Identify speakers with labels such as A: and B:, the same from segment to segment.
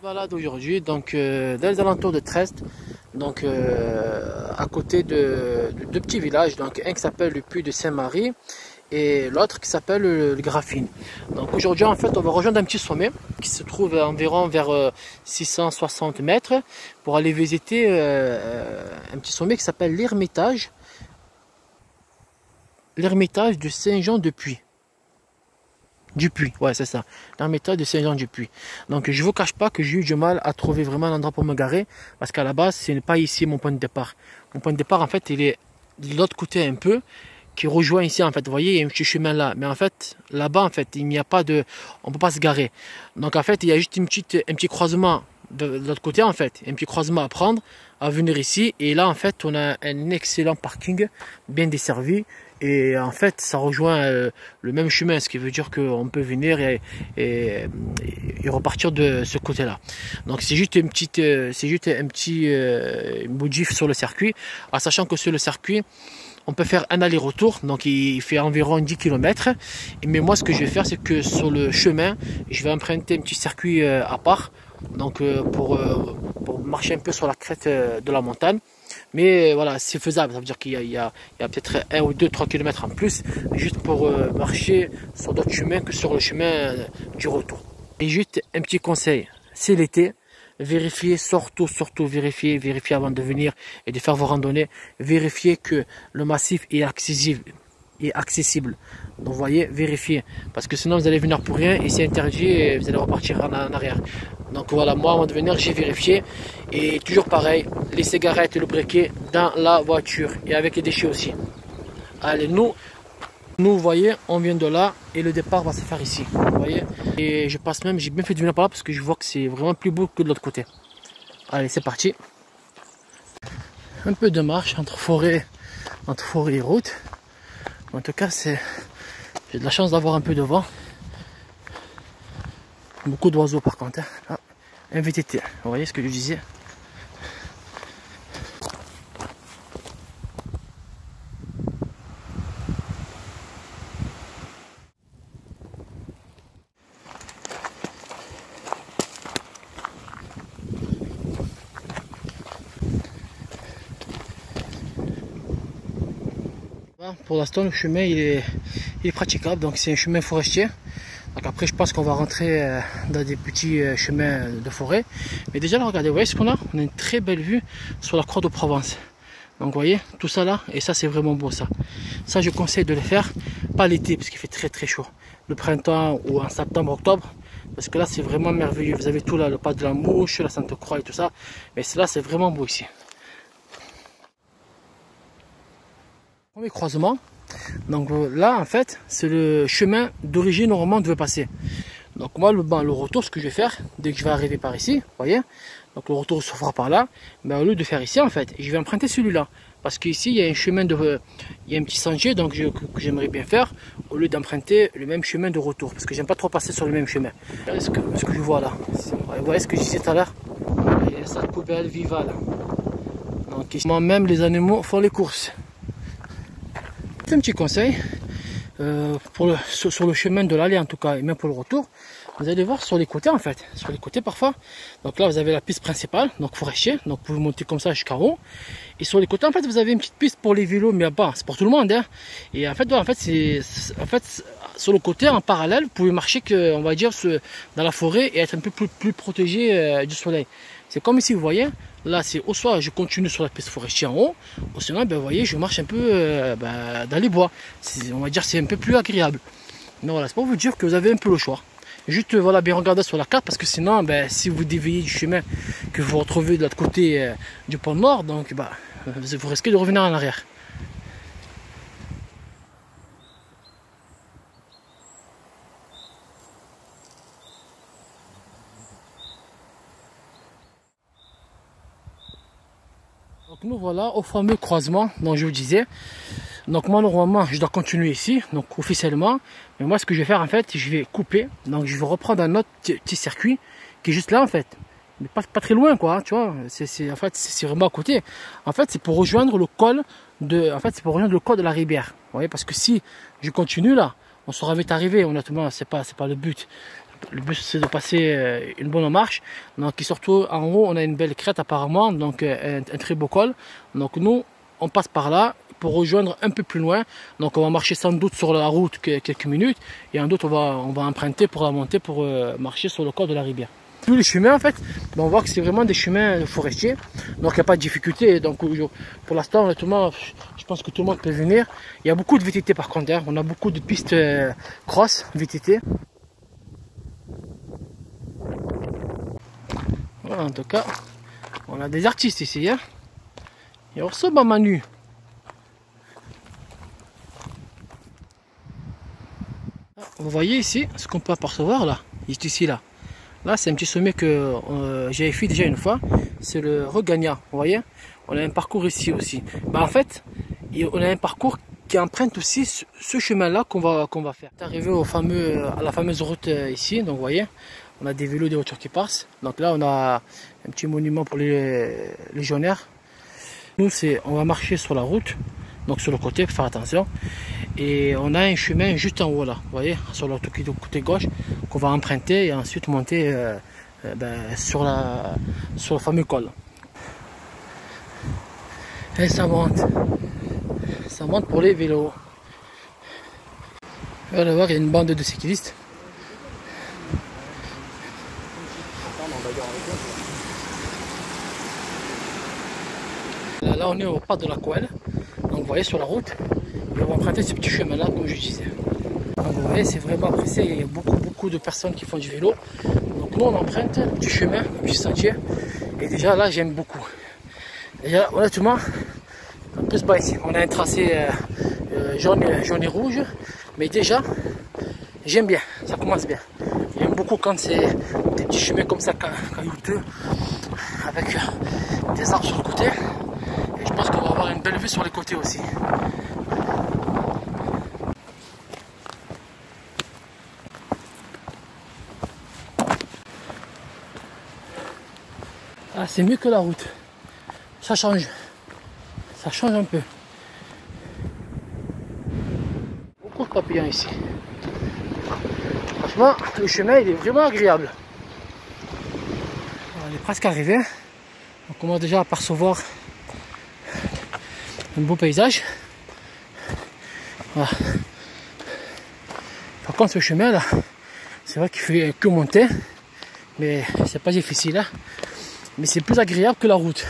A: Balade aujourd'hui, donc dans les alentours de Trest, donc à côté de deux petits villages, donc un qui s'appelle le Puy de Saint-Marie et l'autre qui s'appelle le Graffine. Donc aujourd'hui en fait on va rejoindre un petit sommet qui se trouve environ vers 660 mètres pour aller visiter un petit sommet qui s'appelle l'Ermitage de Saint-Jean-de-Puy. Du Puy, ouais c'est ça, l'Ermitage de Saint-Jean-du-Puy. Donc je vous cache pas que j'ai eu du mal à trouver vraiment un endroit pour me garer, parce qu'à la base ce n'est pas ici mon point de départ. Mon point de départ en fait il est de l'autre côté un peu, qui rejoint ici en fait, vous voyez il y a un petit chemin là, mais en fait là-bas en fait il n'y a pas de, on peut pas se garer. Donc en fait il y a juste un petit croisement de l'autre côté en fait, un petit croisement à prendre, à venir ici, et là en fait on a un excellent parking, bien desservi. Et en fait, ça rejoint le même chemin, ce qui veut dire qu'on peut venir et repartir de ce côté-là. Donc c'est juste un petit bout de gif sur le circuit, en sachant que sur le circuit, on peut faire un aller-retour, donc il fait environ 10 km. Mais moi, ce que je vais faire, c'est que sur le chemin, je vais emprunter un petit circuit à part, donc pour marcher un peu sur la crête de la montagne. Mais voilà, c'est faisable, ça veut dire qu'il y a peut-être 1 ou 2-3 km en plus, juste pour marcher sur d'autres chemins que sur le chemin du retour. Et juste un petit conseil, c'est l'été, vérifiez, surtout vérifiez avant de venir et de faire vos randonnées, vérifiez que le massif est accessible. Donc vous voyez, vérifiez, parce que sinon vous allez venir pour rien et c'est interdit et vous allez repartir en arrière. Donc voilà, moi avant de venir j'ai vérifié, et toujours pareil, les cigarettes et le briquet dans la voiture et avec les déchets aussi. Allez, nous vous voyez, on vient de là et le départ va se faire ici, vous voyez. Et je passe même, j'ai bien fait de venir par là parce que je vois que c'est vraiment plus beau que de l'autre côté. Allez, c'est parti. Un peu de marche entre forêt et route. En tout cas, j'ai de la chance d'avoir un peu de vent. Beaucoup d'oiseaux par contre. Ah, un VTT, vous voyez ce que je disais. Pour l'instant, le chemin il est praticable, donc c'est un chemin forestier. Donc après, je pense qu'on va rentrer dans des petits chemins de forêt. Mais déjà, là, regardez, vous voyez ce qu'on a? On a une très belle vue sur la croix de Provence. Donc, vous voyez, tout ça là, et ça, c'est vraiment beau, ça. Ça, je conseille de le faire, pas l'été, parce qu'il fait très très chaud. Le printemps ou en septembre, octobre, parce que là, c'est vraiment merveilleux. Vous avez tout là, le pas de la Mouche, la Sainte Croix et tout ça. Mais là, c'est vraiment beau ici. Premier croisement. Donc là en fait c'est le chemin d'origine où on devait passer. Donc moi le retour, ce que je vais faire dès que je vais arriver par ici, vous voyez, donc le retour se fera par là, mais au lieu de faire ici en fait, je vais emprunter celui-là, parce qu'ici il y a un chemin il y a un petit sentier donc que j'aimerais bien faire, au lieu d'emprunter le même chemin de retour, parce que j'aime pas trop passer sur le même chemin. Ce que je vois là, vous voyez ce que je disais tout à l'heure, il y a un sac poubelle Vival. Donc ici même les animaux font les courses. Un petit conseil sur le chemin de l'aller en tout cas, et même pour le retour, vous allez voir sur les côtés en fait, sur les côtés parfois. Donc là vous avez la piste principale, donc forestier, donc vous pouvez monter comme ça jusqu'en haut. Et sur les côtés en fait vous avez une petite piste pour les vélos, mais bas c'est pour tout le monde hein. Et en fait sur le côté en parallèle vous pouvez marcher on va dire dans la forêt et être un peu plus protégé du soleil. C'est comme ici vous voyez, là c'est au soit je continue sur la piste forestière en haut, ou sinon ben, vous voyez je marche un peu dans les bois. On va dire c'est un peu plus agréable. Mais voilà, c'est pour vous dire que vous avez un peu le choix. Juste voilà, bien regarder sur la carte, parce que sinon ben, si vous déviez du chemin que vous retrouvez de l'autre côté du pôle Nord, donc ben, vous risquez de revenir en arrière. Donc nous voilà au fameux croisement dont je vous disais. Donc moi normalement je dois continuer ici, donc officiellement. Mais moi ce que je vais faire en fait, je vais couper. Donc je vais reprendre un autre petit circuit qui est juste là en fait. Mais pas très loin quoi, tu vois. En fait c'est vraiment à côté. En fait c'est pour rejoindre le col de la Ribière. Vous voyez, parce que si je continue là, on sera vite arrivé, honnêtement, c'est pas le but. le but c'est de passer une bonne marche. Donc et surtout en haut on a une belle crête apparemment, donc un très beau col. Donc nous on passe par là pour rejoindre un peu plus loin. Donc on va marcher sans doute sur la route quelques minutes et en doute on va emprunter pour la montée pour marcher sur le col de la rivière. Tous les chemins en fait, on voit que c'est vraiment des chemins forestiers, donc il n'y a pas de difficulté. Donc pour l'instant honnêtement, je pense que tout le monde peut venir. Il y a beaucoup de VTT par contre, hein. On a beaucoup de pistes cross VTT. Voilà, en tout cas, on a des artistes ici. Hein. Il y a aussi Manu. Vous voyez ici ce qu'on peut apercevoir là, juste ici là. Là, c'est un petit sommet que j'avais fait déjà une fois. C'est le Regagna. Vous voyez, on a un parcours ici aussi. Bah, en fait, on a un parcours qui emprunte aussi ce chemin-là qu'on va faire. On est arrivé à la fameuse route ici. Donc, vous voyez, on a des vélos, des voitures qui passent. Donc là, on a un petit monument pour les légionnaires. Nous, on va marcher sur la route, donc sur le côté, pour faire attention. Et on a un chemin juste en haut là, vous voyez, sur le côté gauche, qu'on va emprunter et ensuite monter sur le fameux col. Et ça monte pour les vélos. Vous allez voir, il y a une bande de cyclistes. Là on est au pas de la Couelle, donc vous voyez sur la route. Et on va emprunter ce petit chemin là comme je disais. Donc vous voyez c'est vraiment apprécié, il y a beaucoup de personnes qui font du vélo. Donc nous on emprunte un petit chemin, un petit sentier. Et déjà là j'aime beaucoup. Déjà honnêtement, en plus bah, ici on a un tracé jaune et rouge. Mais déjà j'aime bien, ça commence bien. J'aime beaucoup quand c'est des petits chemins comme ça caillouteux avec des arbres sur le côté. Et je pense qu'on va avoir une belle vue sur les côtés aussi. Ah, c'est mieux que la route. Ça change un peu. Beaucoup de papillons ici. Franchement, le chemin il est vraiment agréable. On est presque arrivé. On commence déjà à apercevoir un beau paysage. Voilà. Par contre, ce chemin là, c'est vrai qu'il fait que monter, mais c'est pas difficile. Hein. Mais c'est plus agréable que la route.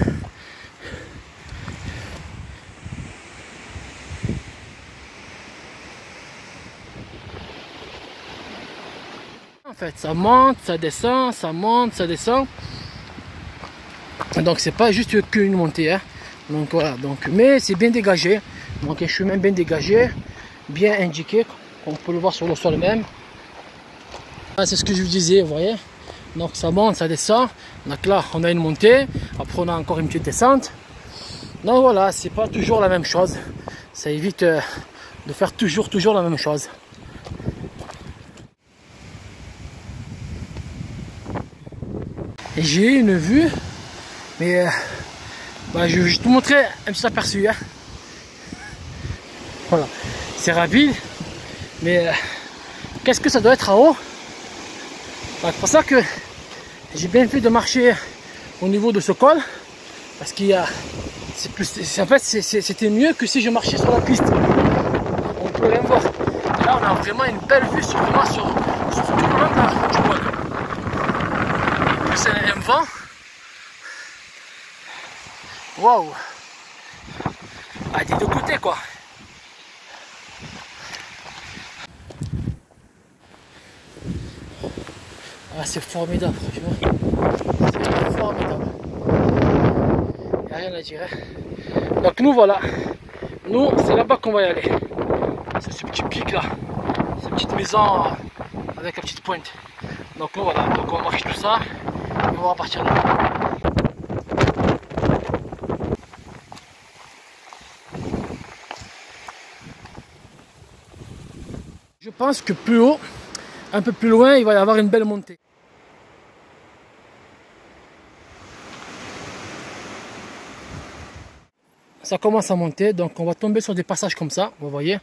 A: En fait, ça monte, ça descend, ça monte, ça descend. Donc c'est pas juste qu'une montée. Hein. Donc voilà. Donc, mais c'est bien dégagé. Donc un chemin bien dégagé, bien indiqué, on peut le voir sur le sol même. C'est ce que je vous disais, vous voyez. Donc ça monte, ça descend. Donc là, on a une montée. Après, on a encore une petite descente. Donc voilà, c'est pas toujours la même chose. Ça évite de faire toujours la même chose. Et j'ai une vue, mais je vais te montrer un petit aperçu. Hein. Voilà, c'est rapide, mais qu'est-ce que ça doit être en haut? C'est pour ça que j'ai bien fait de marcher au niveau de ce col, parce qu'il y a, en fait c'était mieux que si je marchais sur la piste. On peut rien voir. Et là on a vraiment une belle vue sur tout le long du col. En plus il y a un vent. Waouh! Ah, des deux côtés quoi. Ah, c'est formidable, franchement. C'est formidable. Il n'y a rien à dire. Hein. Donc nous voilà. Nous, c'est là-bas qu'on va y aller. C'est ce petit pic là. Cette petite maison avec la petite pointe. Donc nous voilà. Donc on va marcher tout ça. Et on va partir là. Je pense que plus haut, un peu plus loin, il va y avoir une belle montée. Ça commence à monter, donc on va tomber sur des passages comme ça, vous voyez.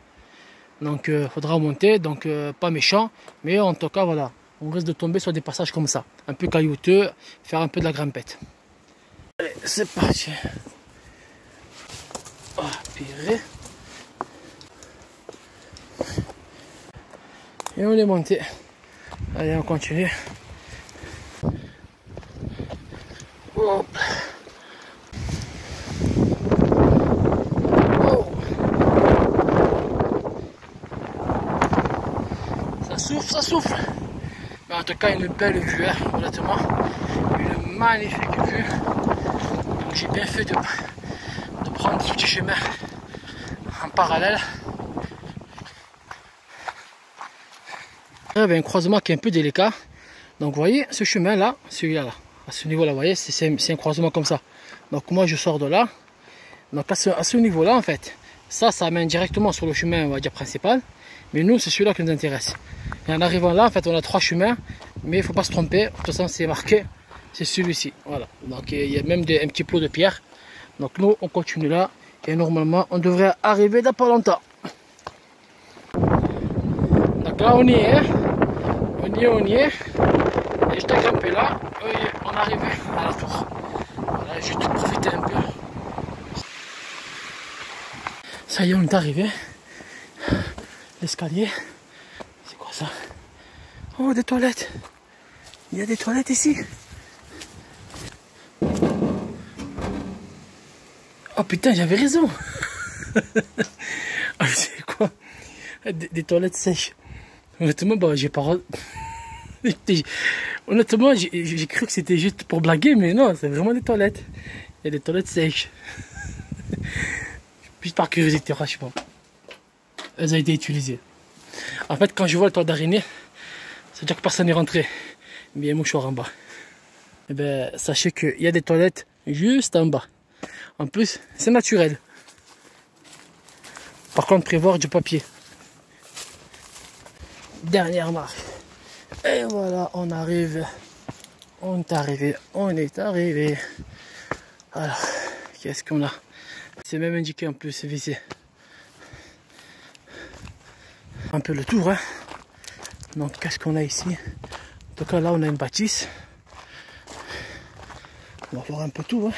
A: Donc il faudra monter, donc pas méchant, mais en tout cas voilà. on risque de tomber sur des passages comme ça, un peu caillouteux, faire un peu de la grimpette. Allez, c'est parti. Oh, purée. Et on est monté. Allez, on continue. Hop. Oh. Ça souffle, ça souffle. Mais en tout cas, une belle vue, hein, honnêtement. Une magnifique vue. Donc j'ai bien fait de prendre ce petit chemin en parallèle. Il y avait un croisement qui est un peu délicat. Donc vous voyez ce chemin là, celui-là là, à ce niveau là, vous voyez, c'est un croisement comme ça. Donc moi je sors de là. Donc à ce niveau là en fait, ça mène directement sur le chemin, on va dire, principal. Mais nous c'est celui-là qui nous intéresse. Et en arrivant là en fait on a 3 chemins. Mais il ne faut pas se tromper, de toute façon c'est marqué, c'est celui-ci. Voilà, donc il y a même un petit plot de pierre. Donc nous on continue là. Et normalement on devrait arriver dans pas longtemps. Donc là on y est. On y est. Et je t'ai grimpé là. Oui, on arrive à la tour. Voilà, j'ai tout profité un peu. Ça y est, on est arrivé. L'escalier. C'est quoi ça? Oh, des toilettes. Il y a des toilettes ici. Oh putain, j'avais raison. Ah, c'est quoi? Des toilettes sèches. Honnêtement, bah, j'ai pas... Honnêtement, j'ai cru que c'était juste pour blaguer, mais non, c'est vraiment des toilettes. Il y a des toilettes sèches. Juste par curiosité, franchement. Elles ont été utilisées. En fait, quand je vois le toit d'araignée, ça veut dire que personne n'est rentré. Mais il y a un mouchoir en bas. Et ben, sachez qu'il y a des toilettes juste en bas. En plus, c'est naturel. Par contre, prévoir du papier. Dernière marche. Et voilà, on arrive. On est arrivé. On est arrivé. Alors, qu'est-ce qu'on a? C'est même indiqué en plus, c'est visé. Un peu le tour, hein. Donc, qu'est-ce qu'on a ici? En tout cas, là, on a une bâtisse. On va voir un peu tout, hein.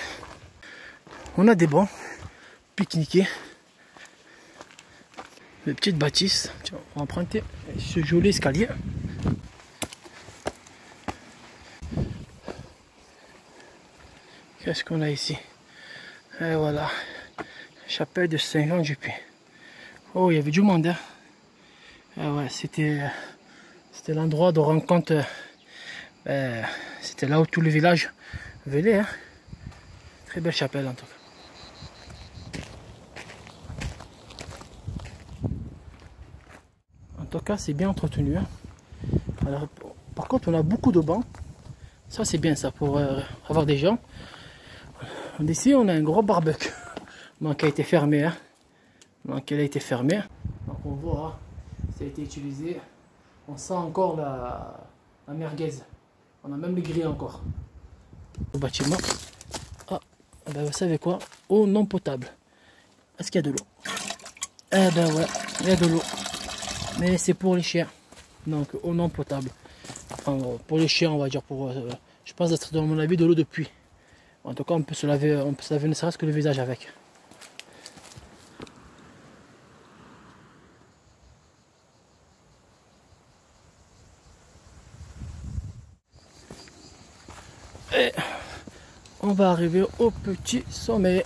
A: On a des bancs, pique-niquer. Des petites bâtisses. Tiens, on va emprunter ce joli escalier. Qu'est-ce qu'on a ici? Et voilà. Chapelle de Saint-Jean-du-Puy. Oh, il y avait du monde, hein. Et ouais, c'était l'endroit de rencontre. C'était là où tout le village venait, hein. Très belle chapelle en tout cas. En tout cas, c'est bien entretenu, hein. Alors, par contre, on a beaucoup de bancs. Ça, c'est bien ça pour avoir des gens. Ici, on a un gros barbecue. Donc, qui a été fermé, hein. Donc, elle a été fermée. Donc, on voit, hein, ça a été utilisé. On sent encore la merguez. On a même les grilles encore. Le bâtiment. Ah, ben vous savez quoi? Eau non potable. Est-ce qu'il y a de l'eau? Eh ben ouais, il y a de l'eau. Mais c'est pour les chiens. Donc eau non potable. Enfin, pour les chiens, on va dire. Pour, je pense d'être dans mon avis de l'eau de pluie. En tout cas, on peut se laver ne serait-ce que le visage avec. Et on va arriver au petit sommet.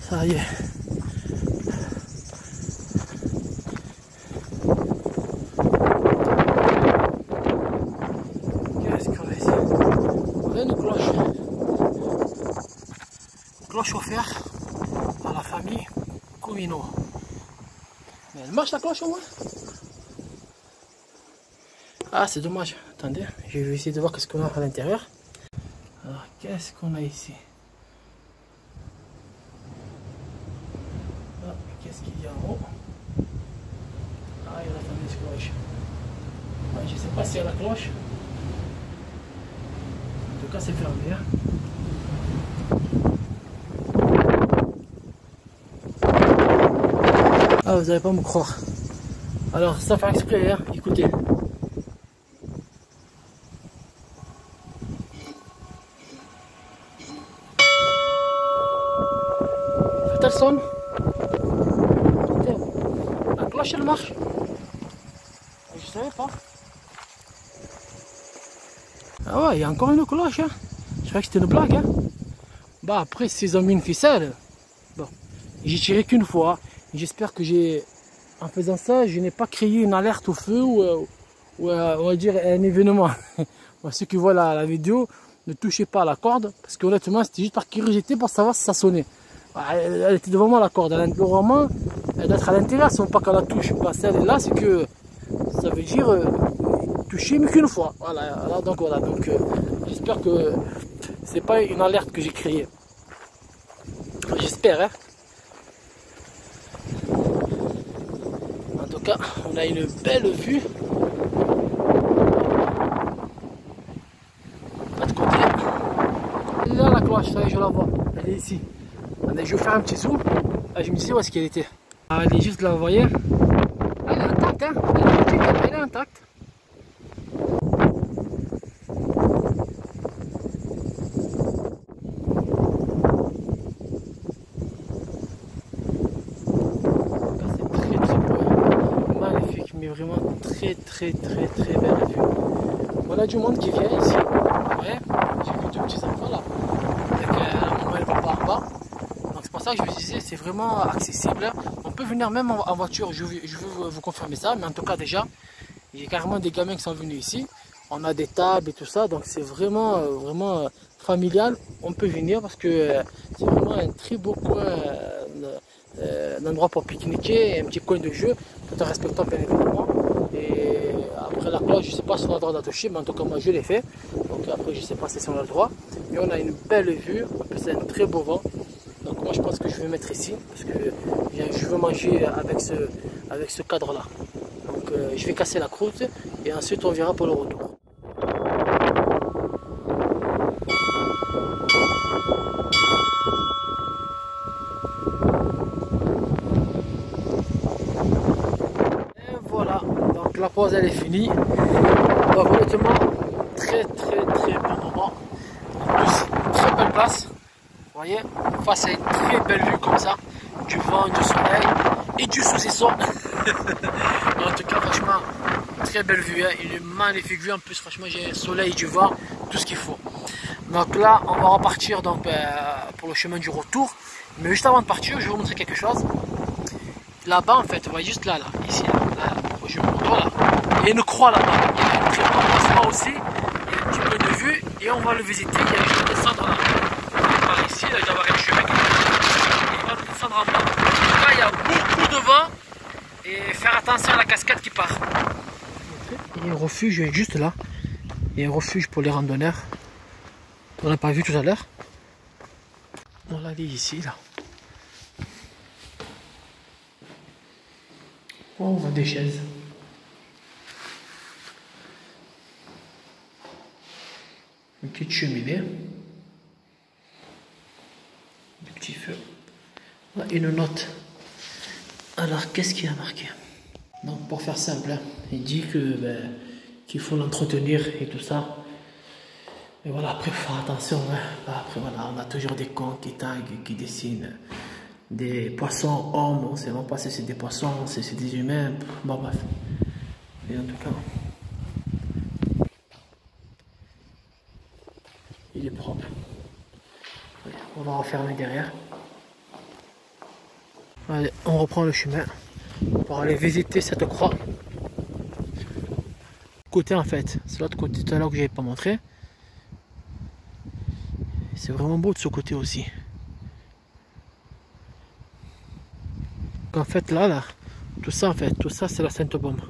A: Ça y est. Qu'est-ce qu'on a ici? On a une cloche. Cloche offerte à la famille Comino. Mais elle marche la cloche au moins? Ah, c'est dommage. Attendez, je vais essayer de voir qu'est-ce qu'on a à l'intérieur. Alors, qu'est-ce qu'on a ici? Ah, qu'est-ce qu'il y a en haut? Ah, il y a la fameuse cloche. Ah, je ne sais pas s'il y a la cloche. En tout cas, c'est fermé, hein. Ah, vous n'allez pas me croire. Alors, ça fait exprès, hein. Écoute. Écoutez. Elle sonne. La cloche elle marche. Je savais pas. Ah ouais, il y a encore une cloche. Hein. Je croyais que c'était une blague. Hein. Bah après, s'ils ont mis une ficelle, bon, j'ai tiré qu'une fois. J'espère que en faisant ça, je n'ai pas créé une alerte au feu ou on va dire un événement. Ceux qui voient la vidéo, ne touchez pas à la corde parce qu'honnêtement, c'était juste par curiosité pour savoir si ça sonnait. Elle était devant moi la corde, normalement elle doit être à l'intérieur, si on pas qu'elle la touche. Bah, celle là, c'est que ça veut dire toucher mais qu'une fois. Voilà, donc j'espère que c'est pas une alerte que j'ai créée. J'espère, hein. En tout cas, on a une belle vue. Pas de côté. Là la cloche, ça y est, je la vois. Elle est ici. Allez, je vais faire un petit zoom. Ah, je me disais où est-ce qu'elle était. Ah, elle est juste là, vous voyez. Elle est intacte, hein. Elle est intacte. C'est très très beau. Magnifique, mais vraiment très belle vue. On a du monde qui vient ici. Ouais, j'ai vu deux petits enfants là. Avec un maman et le papa en bas. C'est pour ça que je vous disais, c'est vraiment accessible. On peut venir même en voiture, je veux vous confirmer ça, mais en tout cas déjà, il y a carrément des gamins qui sont venus ici. On a des tables et tout ça, donc c'est vraiment familial. On peut venir parce que c'est vraiment un très beau coin, un endroit pour pique-niquer, un petit coin de jeu, tout en respectant bien évidemment. Et après la cloche, je ne sais pas si on a le droit de la toucher, mais en tout cas moi je l'ai fait. Donc après je ne sais pas si on a le droit. Mais on a une belle vue, en plus c'est un très beau vent. Donc moi je pense que je vais mettre ici parce que je veux manger avec ce cadre là. Donc je vais casser la croûte et ensuite on verra pour le retour. Et voilà, donc la pause elle est finie. Donc honnêtement, très bon moment. En plus, très belle place. Vous voyez, face à une très belle vue comme ça, du vent, du soleil et du saucisson. En tout cas, franchement, très belle vue, hein, une magnifique vue. En plus, franchement, j'ai le soleil, du vent, tout ce qu'il faut. Donc là, on va repartir donc, pour le chemin du retour. Mais juste avant de partir, je vais vous montrer quelque chose. Là-bas, en fait, vous voyez juste là, ici, là, je vous montre là. Il y a une croix là-bas. Il y a un très bon placement aussi. Il y a un petit peu de vue et on va le visiter. Il y a juste descendre là. Par ici, là, il doit y avoir un chemin qui va descendre en bas. Là, il y a beaucoup de vent et faire attention à la cascade qui part. Il y a un refuge juste là. Il y a un refuge pour les randonneurs. On n'a pas vu tout à l'heure. On l'a dit ici, là. Oh, on voit des chaises. Une petite cheminée. Des petits feux. Là, une note. Alors, qu'est-ce qu'il y a marqué? Donc, pour faire simple, hein, il dit que qu'il faut l'entretenir et tout ça. Mais voilà, après, il faut faire attention. Hein. Après, voilà, on a toujours des cons qui taguent, qui dessinent des poissons hommes. On ne sait même pas si c'est des poissons, si c'est des humains. Bon, bref. Et en tout cas, il est propre. On va refermer derrière. Allez, on reprend le chemin pour aller visiter cette croix. Côté en fait, c'est l'autre côté tout à l'heure que je n'avais pas montré. C'est vraiment beau de ce côté aussi. En fait là, tout ça en fait, tout ça c'est la Sainte-Baume.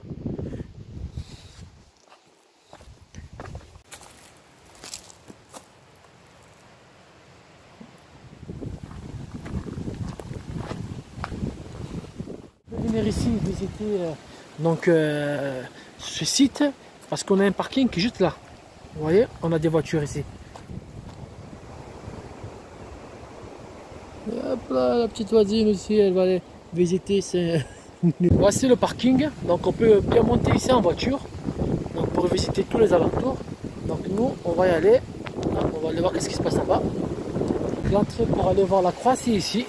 A: Venir ici visiter donc ce site parce qu'on a un parking qui est juste là. Vous voyez, on a des voitures ici. Hop là, la petite voisine aussi, elle va aller visiter Voici le parking, donc on peut bien monter ici en voiture, donc pour visiter tous les alentours. Donc nous, on va y aller, on va aller voir qu'est-ce qui se passe là-bas. L'entrée pour aller voir la croix, c'est ici.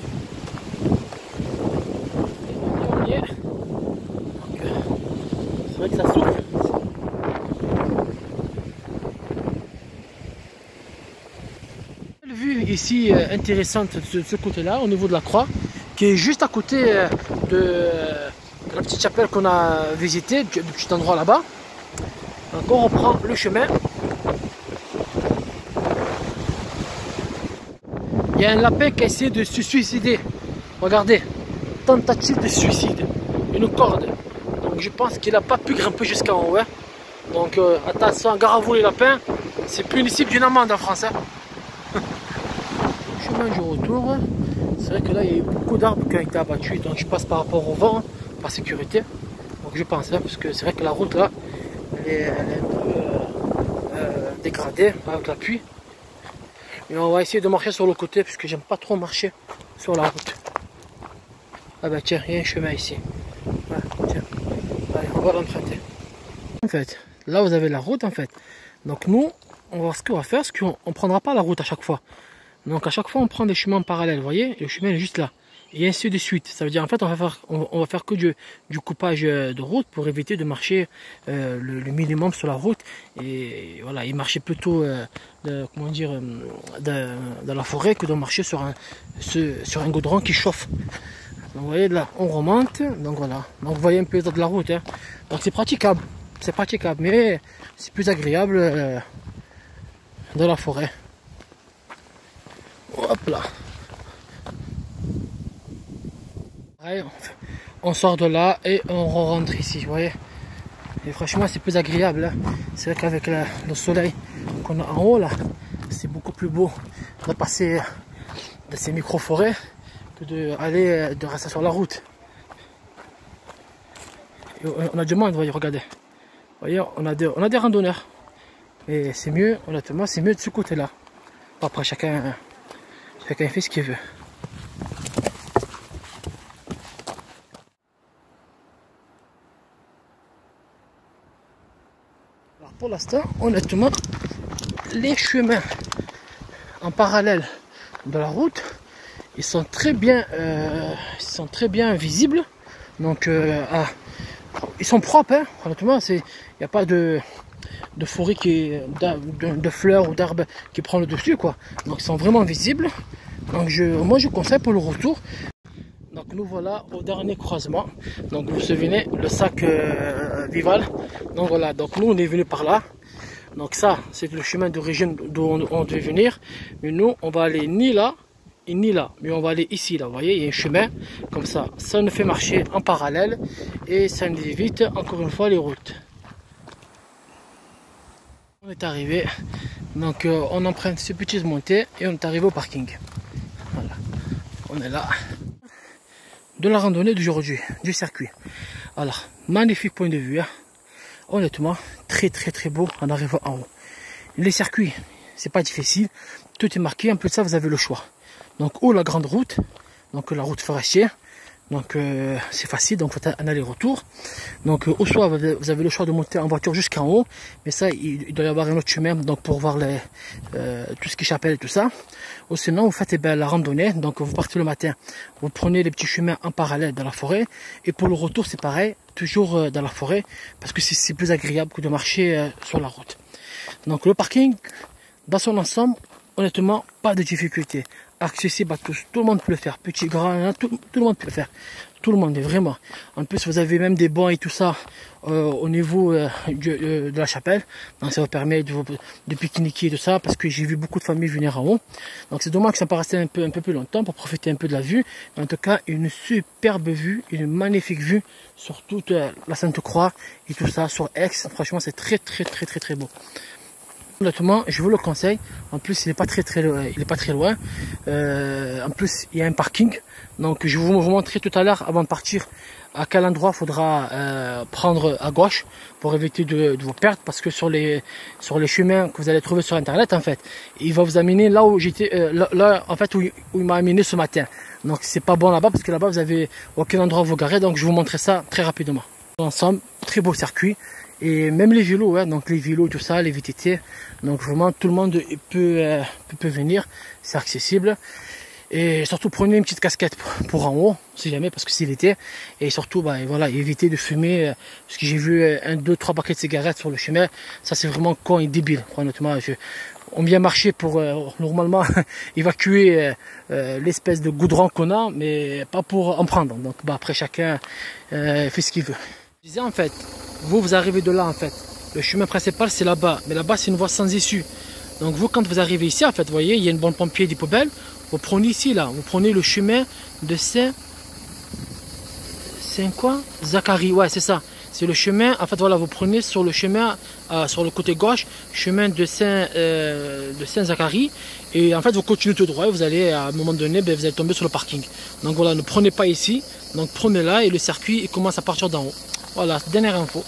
A: On y est. C'est vrai que ça souffle. Une vue ici intéressante de ce côté-là, au niveau de la croix, qui est juste à côté de la petite chapelle qu'on a visitée, du petit endroit là-bas. Donc on reprend le chemin. Il y a un lapin qui a essayé de se suicider. Regardez, tentative de suicide, une corde. Donc je pense qu'il n'a pas pu grimper jusqu'en haut. Hein. Donc attention, gare à vous les lapins, c'est punissible d'une amende en France. Hein. Chemin du retour, c'est vrai que là il y a eu beaucoup d'arbres qui ont été abattus, donc je passe par rapport au vent, par sécurité. Donc je pense, hein, parce que c'est vrai que la route là, elle est un peu dégradée avec la pluie. Et on va essayer de marcher sur le côté, parce que j'aime pas trop marcher sur la route. Ah bah tiens, il y a un chemin ici. Voilà, tiens. Allez, on va l'emprunter. En fait, là vous avez la route en fait. Donc nous, on va voir ce qu'on va faire, c'est qu'on ne prendra pas la route à chaque fois. Donc à chaque fois on prend des chemins parallèles, vous voyez, le chemin est juste là. Et ainsi de suite. Ça veut dire en fait on va faire que du coupage de route pour éviter de marcher le minimum sur la route. Et voilà, et marcher plutôt comment dire, dans la forêt que de marcher sur un goudron qui chauffe. Donc vous voyez là, on remonte, donc voilà. Donc vous voyez un peu l'état de la route. Hein. Donc c'est praticable, mais c'est plus agréable dans la forêt. Hop là. On sort de là et on rentre ici, vous voyez. Et franchement c'est plus agréable. Hein. C'est vrai qu'avec le soleil qu'on a en haut là, c'est beaucoup plus beau de passer de ces micro-forêts que de rester sur la route. Et on a du monde, vous voyez, regardez. Vous voyez, on a des randonneurs. Et c'est mieux, honnêtement, c'est mieux de ce côté-là. Après chacun fait ce qu'il veut. Alors pour l'instant, honnêtement, les chemins en parallèle de la route, ils sont très bien visibles. Donc ils sont propres, hein. Honnêtement, il n'y a pas de forêt de fleurs ou d'arbres qui prend le dessus, quoi. Donc ils sont vraiment visibles. Donc moi je conseille pour le retour. Donc nous voilà au dernier croisement. Donc vous vous souvenez, le sac Vival. Donc voilà, donc nous on est venu par là. Donc ça c'est le chemin d'origine d'où on devait venir. Mais nous on va aller ni là et ni là. Mais on va aller ici là, vous voyez, il y a un chemin comme ça. Ça nous fait marcher en parallèle et ça nous évite encore une fois les routes. On est arrivé, donc on emprunte ces petites montées et on est arrivé au parking. Voilà, on est là. De la randonnée d'aujourd'hui, du circuit. Alors, magnifique point de vue. Hein. Honnêtement, très beau en arrivant en haut. Les circuits, c'est pas difficile. Tout est marqué. En plus de ça, vous avez le choix. Donc, ou la grande route, donc la route forestière. Donc, c'est facile. Donc, faites un aller-retour. Donc, au soit vous avez le choix de monter en voiture jusqu'en haut. Mais ça, il doit y avoir un autre chemin. Donc, pour voir tout ce qui est chapelle et tout ça. Ou sinon, vous faites la randonnée. Donc, vous partez le matin. Vous prenez les petits chemins en parallèle dans la forêt. Et pour le retour, c'est pareil. Toujours dans la forêt. Parce que c'est plus agréable que de marcher sur la route. Donc, le parking, dans son ensemble, honnêtement, pas de difficulté. Accessible à tous. Tout le monde peut le faire. Petit, grand, tout le monde peut le faire. Tout le monde, vraiment. En plus, vous avez même des bancs et tout ça au niveau de la chapelle. Donc, ça vous permet de pique-niquer et tout ça. Parce que j'ai vu beaucoup de familles venir en haut. Donc, c'est dommage que ça paraisse un peu plus longtemps pour profiter un peu de la vue. Mais en tout cas, une superbe vue. Une magnifique vue sur toute la Sainte-Croix et tout ça. Sur Aix. Franchement, c'est très beau. Honnêtement, je vous le conseille. En plus, il n'est pas très loin. En plus, il y a un parking. Donc, je vais vous montrer tout à l'heure, avant de partir, à quel endroit il faudra prendre à gauche pour éviter de vous perdre. Parce que sur les chemins que vous allez trouver sur Internet, en fait, il va vous amener là où j'étais, en fait, où il m'a amené ce matin. Donc, c'est pas bon là-bas parce que là-bas, vous avez aucun endroit où vous garer. Donc, je vais vous montrer ça très rapidement. Ensemble, très beau circuit. Et même les vélos, hein, donc les vélos, tout ça, les VTT. Donc vraiment, tout le monde peut venir. C'est accessible. Et surtout, prenez une petite casquette pour en haut, si jamais, parce que c'est l'été. Et surtout, bah, voilà, évitez de fumer. Parce que j'ai vu 1, 2, 3 paquets de cigarettes sur le chemin. Ça, c'est vraiment con et débile. Honnêtement, on vient marcher pour normalement évacuer l'espèce de goudron qu'on a, mais pas pour en prendre. Donc bah, après, chacun fait ce qu'il veut. Je disais en fait, vous arrivez de là en fait. Le chemin principal c'est là-bas, mais là-bas c'est une voie sans issue. Donc vous quand vous arrivez ici en fait, vous voyez, il y a une bonne pompier des poubelles. Vous prenez ici là, vous prenez le chemin de Saint quoi Zacharie, ouais c'est ça. C'est le chemin, en fait voilà, vous prenez sur le chemin, sur le côté gauche, chemin de Saint Zacharie. Et en fait vous continuez tout droit et vous allez à un moment donné, ben, vous allez tomber sur le parking. Donc voilà, ne prenez pas ici, donc prenez là et le circuit il commence à partir d'en haut. Voilà, dernière info.